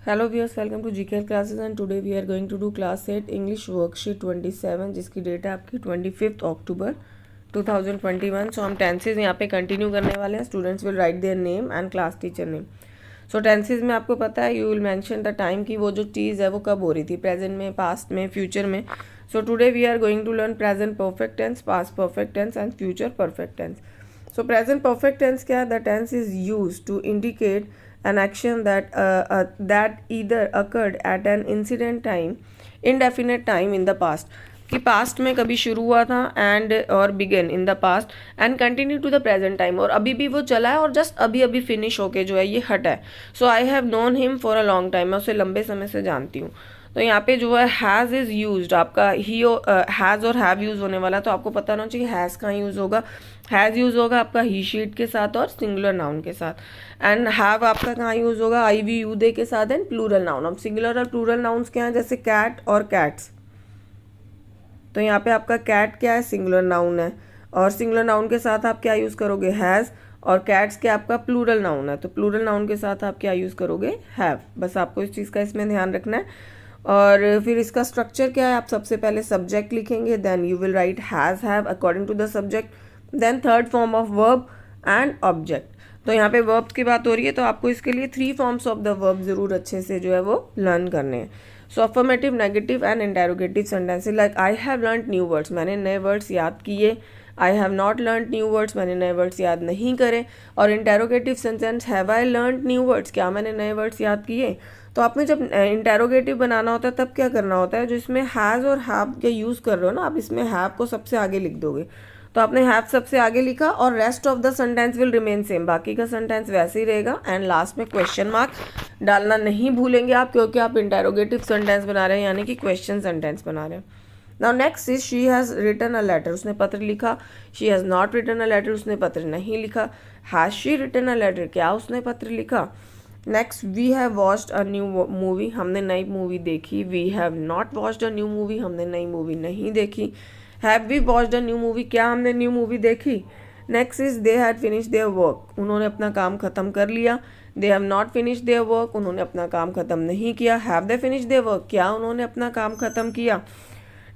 Hello viewers, welcome to GK classes and today we are going to do class 8 English worksheet 27 जिसकी date है आपकी 25 अक्टूबर 2021। सो हम tenses यहाँ पे कंटिन्यू करने वाले हैं। Students will write their name and class teacher name. So tenses में आपको पता है, you will mention the time की वो जो चीज़ है वो कब हो रही थी, प्रेजेंट में, पास्ट में, फ्यूचर में। So today we are going to learn present perfect tense, past perfect tense and future perfect tense. So present perfect tense क्या है? The tense is use to indicate an action that either occurred at an indefinite time in the past, कि past में कभी शुरू हुआ था and और began in the past and continue to the present time, और अभी भी वो चला है और जस्ट अभी अभी फिनिश होके जो है ये हटा है। So I have known him for a long time, मैं उसे लंबे समय से जानती हूँ। तो यहाँ पे जो है हैज़ इज़ यूज्ड, आपका ही हैज़ और हैव यूज़ होने वाला, तो आपको पता होना चाहिए हैज़ कहाँ यूज़ होगा। हैज़ यूज़ होगा आपका ही शीट के साथ और सिंगुलर नाउन के साथ, एंड हैव आपका कहाँ यूज़ होगा? आई वी यू दे के साथ एंड प्लूरल नाउन। अब सिंगुलर और प्लूरल नाउन्स क्या हैं? जैसे कैट और कैट्स, तो यहाँ पे आपका कैट क्या है? सिंगुलर नाउन है, और सिंगुलर नाउन के साथ आप क्या यूज़ करोगे? हैज़। और कैट्स क्या आपका प्लूरल नाउन है, तो प्लूरल नाउन के साथ आप क्या यूज़ करोगे? हैव। बस आपको इस चीज़ का इसमें ध्यान रखना है। और फिर इसका स्ट्रक्चर क्या है? आप सबसे पहले सब्जेक्ट लिखेंगे, then you will write has have according to the subject, then third form of verb and object. तो यहाँ पे वर्ब्स की बात हो रही है, तो आपको इसके लिए 3 फॉर्म्स ऑफ द वर्ब जरूर अच्छे से जो है वो लर्न करने हैं। So affirmative, negative and interrogative sentences like I have learn new words, मैंने नए वर्ड्स याद किए। I have not learn new words, मैंने नए वर्ड्स याद नहीं करे। और interrogative sentence, have I learn new words, क्या मैंने नए वर्ड्स याद किए। तो आपने जब इंटेरोगेटिव बनाना होता है तब क्या करना होता है, जो इसमें हैज़ और हैव के यूज़ कर रहे हो ना, आप इसमें हैव को सबसे आगे लिख दोगे। तो आपने हैव सबसे आगे लिखा और rest of the sentence will remain same, बाकी का सेंटेंस वैसे ही रहेगा। एंड लास्ट में क्वेश्चन मार्क डालना नहीं भूलेंगे आप, क्योंकि आप इंटेरोगेटिव सेंटेंस बना रहे हैं, यानी कि क्वेश्चन सेंटेंस बना रहे हैं। Now next is she has written a letter, उसने पत्र लिखा। She has not written a letter, उसने पत्र नहीं लिखा। Has she written a letter, क्या उसने पत्र लिखा। Next, we have watched a new movie, हमने नई मूवी देखी। We have not watched a new movie, हमने नई मूवी नहीं देखी। Have we watched a new movie, क्या हमने न्यू मूवी देखी। Next is they had finish their work, उन्होंने अपना काम खत्म कर लिया। They have not finish their work, उन्होंने अपना काम खत्म नहीं किया। Have they finish their work, क्या उन्होंने अपना काम खत्म किया।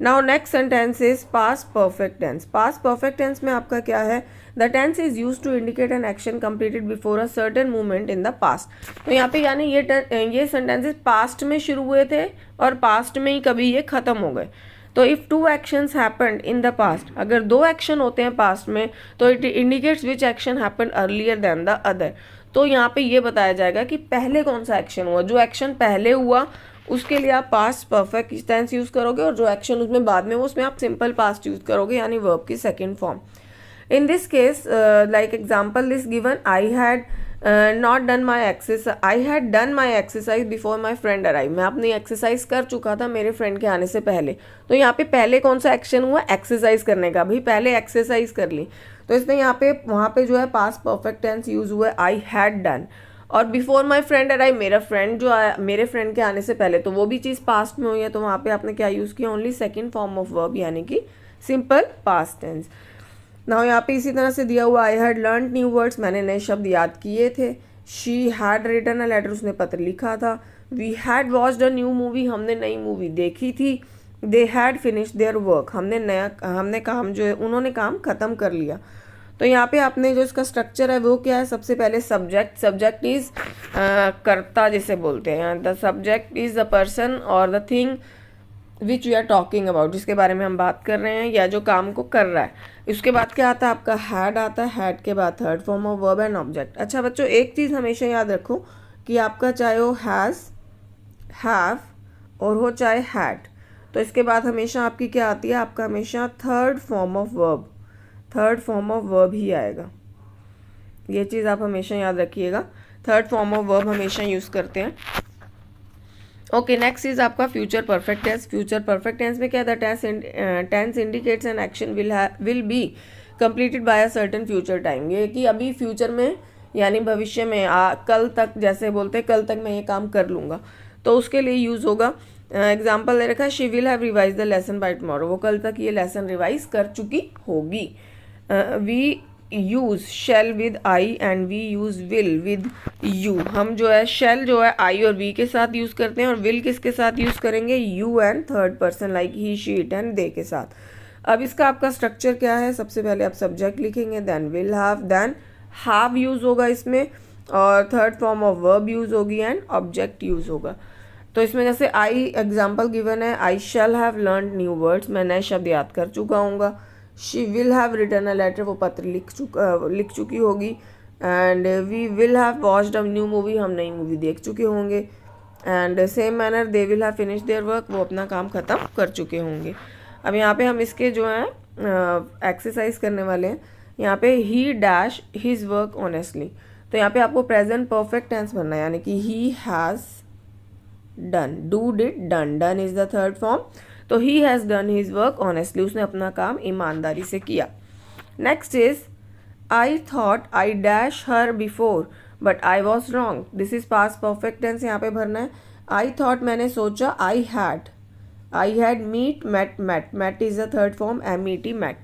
Now next sentence is past perfect tense. Past perfect tense में आपका क्या है? The tense is use to indicate an action completed before a certain movement in the past. तो यहाँ पे यानी ये सेंटेंसेस पास्ट में शुरू हुए थे और पास्ट में ही कभी ये खत्म हो गए। तो if 2 actions happened in the past, अगर 2 एक्शन होते हैं पास्ट में, तो it indicates which action happened earlier than the other. तो यहाँ पे ये बताया जाएगा कि पहले कौन सा एक्शन हुआ। जो एक्शन पहले हुआ उसके लिए आप पास्ट परफेक्ट टेंस यूज करोगे, और जो एक्शन उसमें बाद में वो उसमें आप सिंपल पास्ट यूज करोगे, यानी वर्ब की second form. In this case, like example is given, I had not done my exercise, I had done my exercise before my friend arrive, मैं अपनी एक्सरसाइज कर चुका था मेरे फ्रेंड के आने से पहले। तो यहाँ पे पहले कौन सा एक्शन हुआ? एक्सरसाइज करने का, भाई पहले एक्सरसाइज कर ली। तो इसमें यहाँ पे वहाँ पे जो है पास्ट परफेक्ट टेंस यूज हुआ है, आई हैड डन। और बिफोर माई फ्रेंड अराइव, मेरा फ्रेंड जो आया, मेरे फ्रेंड के आने से पहले, तो वो भी चीज़ पास्ट में हुई है, तो वहाँ पे आपने क्या यूज़ किया? Only second form of verb, यानी कि सिंपल पास्ट टेंस। नाउ यहाँ पे इसी तरह से दिया हुआ, I had learn new words, मैंने नए शब्द याद किए थे। She had written a letter, उसने पत्र लिखा था। We had watched a new movie, हमने नई मूवी देखी थी। They had finish their work, हमने काम जो है, उन्होंने काम खत्म कर लिया। तो यहाँ पे आपने जो इसका स्ट्रक्चर है वो क्या है? सबसे पहले सब्जेक्ट, सब्जेक्ट इज कर्ता जिसे बोलते हैं। The subject is the person और the thing which we are talking about, जिसके बारे में हम बात कर रहे हैं या जो काम को कर रहा है। उसके बाद क्या आता है? आपका हैड आता है। हैड के बाद third form of verb and object. अच्छा बच्चों, एक चीज़ हमेशा याद रखो कि आपका चाहे वो हैज़, हैव और हो चाहे हैड, तो इसके बाद हमेशा आपकी क्या आती है? आपका हमेशा third form of verb, third form of verb ही आएगा। ये चीज़ आप हमेशा याद रखिएगा, थर्ड फॉर्म ऑफ वर्ब हमेशा यूज़ करते हैं। ओके, नेक्स्ट इज आपका future perfect tense. Future perfect tense में क्या था? Tense indicates an action will be completed by a certain future time, ये कि अभी फ्यूचर में यानी भविष्य में, कल तक, जैसे बोलते हैं कल तक मैं ये काम कर लूँगा, तो उसके लिए यूज़ होगा। एग्जाम्पल दे रखा है, she will have revise the lesson by tomorrow, वो कल तक ये लेसन रिवाइज कर चुकी होगी। We use shall with I and we use will with you. हम जो है शेल जो है आई और वी के साथ यूज करते हैं और विल किसके साथ यूज करेंगे, you and third person like he she it and they के साथ। अब इसका आपका स्ट्रक्चर क्या है, सबसे पहले आप सब्जेक्ट लिखेंगे, then will have, then have use होगा इसमें, और third form of verb use होगी एंड ऑब्जेक्ट यूज होगा। तो इसमें जैसे आई एग्जाम्पल गिवन है, I shall have learn new words, मैं नए शब्द याद कर चुका हूँगा। She will have written a letter, वो पत्र लिख चुकी होगी। And we will have watched a new movie, हम नई मूवी देख चुके होंगे। And same manner they will have finish their work, वो अपना काम ख़त्म कर चुके होंगे। अब यहाँ पे हम इसके जो हैं एक्सरसाइज करने वाले हैं। यहाँ पे ही डैश हिज वर्क ऑनेस्टली, तो यहाँ पे आपको प्रेजेंट परफेक्ट टेंस भरना है, यानी कि he has done, do did done, done is the third form. तो he has done his work honestly, उसने अपना काम ईमानदारी से किया। Next is I thought I dash her before but I was wrong, this is past perfect tense यहाँ पे भरना है। आई थॉट मैंने सोचा, I had meet met, met is the third form, MET met.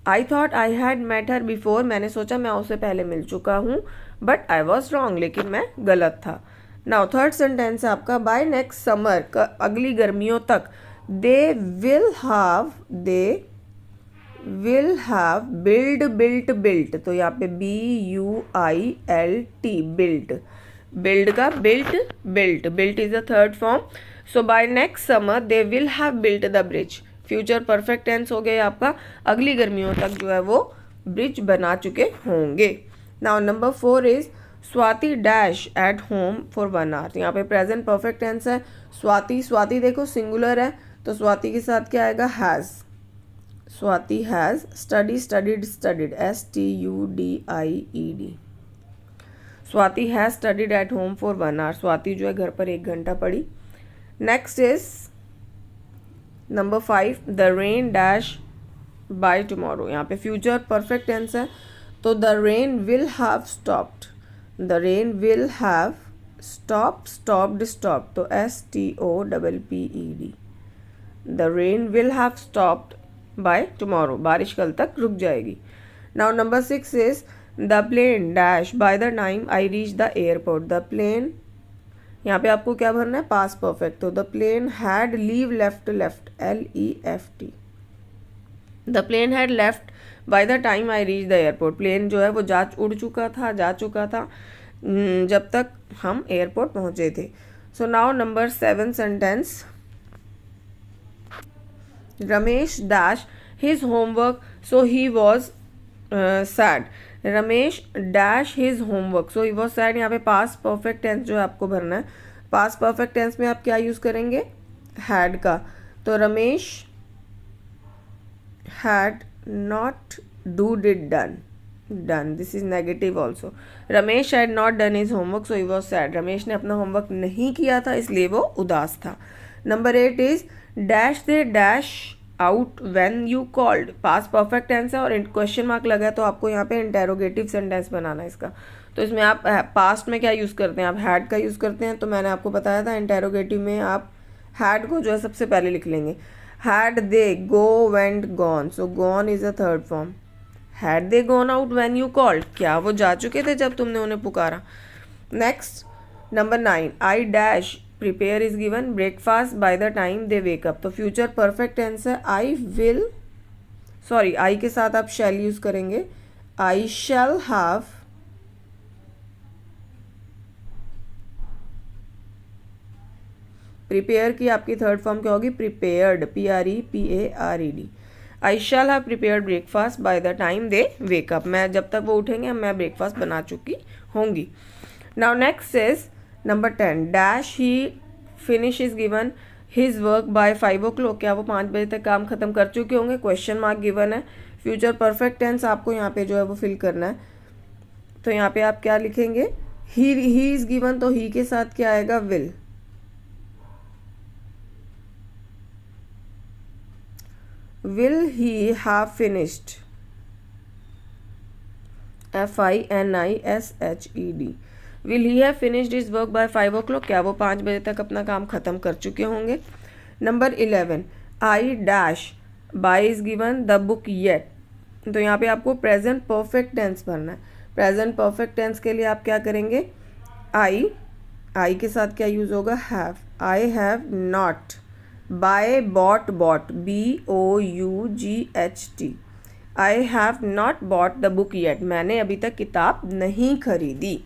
I thought I had met her before, मैंने सोचा मैं उससे पहले मिल चुका हूँ, बट आई वॉज रॉन्ग, लेकिन मैं गलत था। नाउ थर्ड सेंटेंस है आपका, बाय नेक्स्ट समर, अगली गर्मियों तक, दे विल हैव बिल्ट, तो यहाँ पे BUILT बिल्ड का built is the third form. So by next summer they will have built the bridge, future perfect tense हो गया आपका, अगली गर्मियों तक जो है वो ब्रिज बना चुके होंगे। Now number 4 is Swati dash at home for 1 hour, यहाँ पे प्रेजेंट परफेक्ट टेंस है। स्वाति देखो सिंगुलर है, तो स्वाति के साथ क्या आएगा, has. Swati has studied, STUDIED। Swati has studied at home for 1 hour, Swati जो है घर पर 1 घंटा पढ़ी। Next is number 5, the rain dash by tomorrow, यहाँ पे फ्यूचर परफेक्ट टेंस है, तो the rain will have stopped, the rain will have stopped, तो STOPPED, the rain will have stopped by tomorrow, बारिश कल तक रुक जाएगी। Now number 6 is the plane dash by the time I reach the airport, the plane, यहाँ पे आपको क्या भरना है, पास्ट परफेक्ट, तो the plane had leave left, LEFT, the plane had left by the time I reach the airport, plane जो है वो जा चुका था जब तक हम एयरपोर्ट पहुंचे थे। So now number 7 sentence, Ramesh dash his homework so he was sad, Ramesh dash his homework so he was sad, यहाँ पे पास्ट परफेक्ट टेंस जो है आपको भरना है। पास्ट परफेक्ट टेंस में आप क्या यूज़ करेंगे, हैड का, तो Ramesh had not do did done, this is negative also. Ramesh had not done his homework so he was sad, Ramesh ने अपना होमवर्क नहीं किया था इसलिए वो उदास था। Number 8 is dash they dash out when you called, past perfect tense है और क्वेश्चन मार्क लगा है, तो आपको यहाँ पे इंटेरोगेटिव सेंटेंस बनाना है इसका। तो इसमें आप पास्ट में क्या यूज़ करते हैं, आप हैड का यूज़ करते हैं, तो मैंने आपको बताया था इंटेरोगेटिव में आप हैड को जो है सबसे पहले लिख लेंगे। Had they go went gone, so gone is the third form. Had they gone out when you called, क्या वो जा चुके थे जब तुमने उन्हें पुकारा। Next number 9, I dash prepare is given breakfast bye the time they wake up, तो फ्यूचर परफेक्ट टेंस है। आई के साथ आप शैल यूज करेंगे, आई शैल हैव प्रिपेयर की आपकी थर्ड फॉर्म क्या होगी, prepared, PREPARED। I shall have prepared breakfast bye the time they wake up, मैं जब तक वो उठेंगे मैं ब्रेकफास्ट बना चुकी होंगी। Now next is number 10, dash he finish is given his work by 5 o'clock, क्या वो 5 बजे तक काम खत्म कर चुके होंगे, क्वेश्चन मार्क गिवन है। फ्यूचर परफेक्ट टेंस आपको यहाँ पे जो है वो फिल करना है, तो यहाँ पे आप क्या लिखेंगे, ही इज गिवन, तो ही के साथ क्या आएगा, will he have finished, FINISHED, will he have finished his work by 5 o'clock, क्या वो 5 बजे तक अपना काम खत्म कर चुके होंगे। Number 11, I dash by is given the book yet, तो यहाँ पे आपको प्रेजेंट परफेक्ट टेंस भरना है। प्रेजेंट परफेक्ट टेंस के लिए आप क्या करेंगे, आई के साथ क्या यूज़ होगा, have. I have not, by bought, bought BOUGHT, I have not bought the book yet, मैंने अभी तक किताब नहीं खरीदी।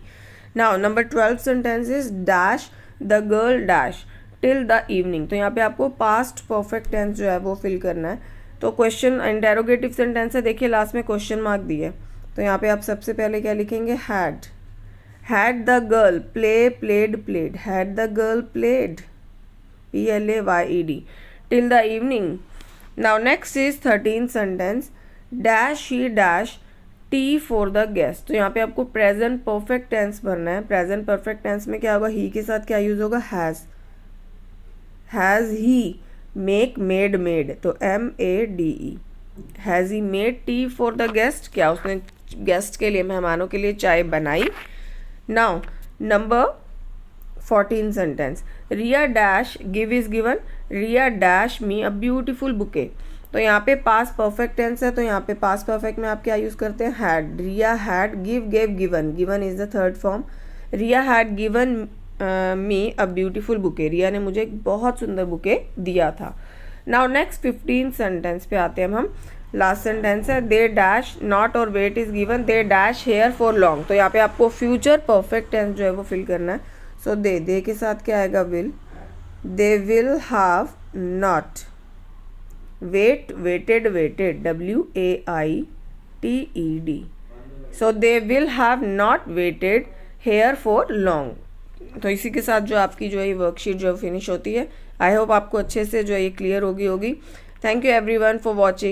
Now number 12 sentence is dash the girl dash till the evening. तो यहाँ पे आपको पास्ट परफेक्ट टेंस जो है वो फिल करना है। तो क्वेश्चन इंटेरोगेटिव सेंटेंस है, देखिए लास्ट में क्वेश्चन मार्क दिए। तो यहाँ पे आप सबसे पहले क्या लिखेंगे, had the girl played played, had the girl played PLAYED till the evening. Now next is 13 sentence, dash he dash T for the guest. तो यहाँ पे आपको प्रेजेंट परफेक्ट टेंस भरना है। प्रेजेंट परफेक्ट टेंस में क्या होगा, ही के साथ क्या यूज होगा, has he make made made, तो MADE, has he made tea for the guest, क्या उसने गेस्ट के लिए, मेहमानों के लिए चाय बनाई। Now number 14 sentence, Riya dash give is given, Riya dash me a beautiful bouquet. तो यहाँ पे पास्ट परफेक्ट टेंस है, तो यहाँ पे पास्ट परफेक्ट में आप क्या यूज़ करते हैं, had. Riya had give gave given, given is the third form. Riya had given me a beautiful bouquet, Riya ने मुझे एक बहुत सुंदर बुके दिया था। नाउ नेक्स्ट 15 सेंटेंस पे आते हैं हम। लास्ट सेंटेंस है, दे डैश नॉट और wait is given, they dash here for long. तो यहाँ पे आपको फ्यूचर परफेक्ट टेंस जो है वो फिल करना है। सो दे के साथ क्या आएगा, will, they will have not wait waited waited WAITED, so they will have not waited here for long. तो इसी के साथ जो आपकी जो है ये वर्कशीट जो फिनिश होती है। आई होप आपको अच्छे से जो है ये क्लियर होगी। Thank you everyone for watching.